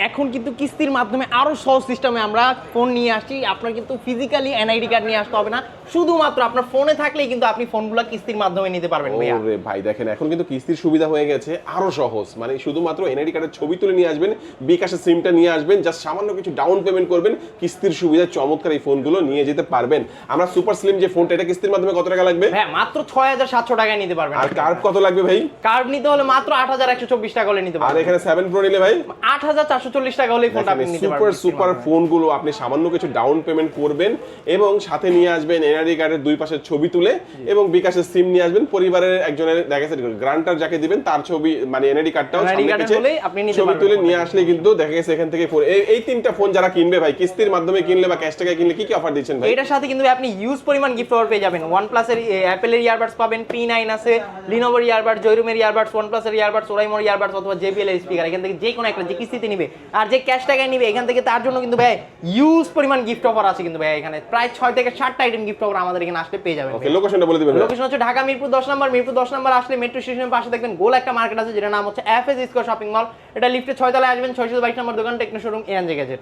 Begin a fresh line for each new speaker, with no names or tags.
এখন কিন্তু কিস্তির মাধ্যমে আরো সহজ সিস্টেমে আমরা ফোন নিয়ে আসছি। আপনার কিন্তু ফিজিক্যালি এনআইডি কার্ড নিয়ে আসতে হবে না, শুধুমাত্র আপনার ফোনে থাকলেই কিন্তু আপনি ফোনগুলো কিস্তির মাধ্যমে নিতে পারবেন ভাইয়া।
ওরে ভাই দেখেন এখন কিন্তু কিস্তির সুবিধা হয়ে গেছে আরো সহজ, মানে শুধুমাত্র এনআইডি কার্ডের ছবি তুলে নিয়ে আসবেন, বিকাশের সিমটা নিয়ে আসবেন, জাস্ট সামান্য কিছু ডাউন পেমেন্ট করবেন, কিস্তির সুবিধা চমৎকার এই ফোনগুলো নিয়ে যেতে পারবেন। আমরা সুপার স্লিম যে ফোনটা, এটা কিস্তির মাধ্যমে কত টাকা লাগবে?
হ্যাঁ মাত্র 6700 টাকায় নিতে পারবেন।
আর কার্ভ কত লাগবে ভাই?
কার্ভ নিতে হলে মাত্র 8124 টাকা হলে নিতে
আর
পারবেন।
এখানে 7 প্রো নিলে ভাই
8440 টাকা হলেই ফোনটা আপনি নিতে পারবেন।
সুপার ফোনগুলো আপনি সামান্য কিছু ডাউন পেমেন্ট করবেন এবং সাথে নিয়ে আসবেন এনআইডি কার্ডের দুই পাশের ছবি তুলে এবং বিকাশের সিম নিয়ে আসবেন। পরিবারের একজনের দেখা গেছে গ্রান্টার যাকে দিবেন তার ছবি, মানে এনআইডি কার্ডটাও ছবি তুলে নিয়ে আসলে কিন্তু দেখা গেছে এখান থেকে এই তিনটা ফোন যারা কিনবে ভাই কিস্তির মাধ্যমে কিনলে বা ক্যাশ টাকায় কিনলে কি কি অফার দিচ্ছেন ভাই?
এটার সাথে কিন্তু আপনি ইউজ পরিমাণ গিফট অফার পেয়ে যাবেন। OnePlus এর অ্যাপেলের ইয়ারবাডস পাবেন, P9 আছে, Lenovo এর ইয়ারবাডস, জয়রুমের ইয়ারবাডস, OnePlus এর ইয়ারবাডস, ওরাইমোর ইয়ারবাডস অথবা JBL এর স্পিকার, এখান থেকে যে কোনো একটা যে কিস্তিতে নিবে আর যে ক্যাশ টাকায় নিবে এখান থেকে তার জন্য কিন্তু ভাই ইউজ পরিমাণ গিফট অফার আছে কিন্তু ভাই। এখানে প্রায় 6 থেকে 7টা আইটেম গিফট অফার আমাদের এখানে আসলে পেয়ে যাবেন।
ওকে লোকেশনটা বলে দিবেন।
লোকেশন হচ্ছে ঢাকা মিরপুর 10 নম্বর। মিরপুর 10 নম্বর আসলে মেট্রো স্টেশনের পাশে দেখবেন গোল একটা মার্কেট আছে যেটার নাম হচ্ছে FS স্কয়ার শপিং মল। এটা লিফটে 6 তলায় আসবেন, 622 নম্বর দোকান টেকনো শোরুম এএনজে গ্যাজেট।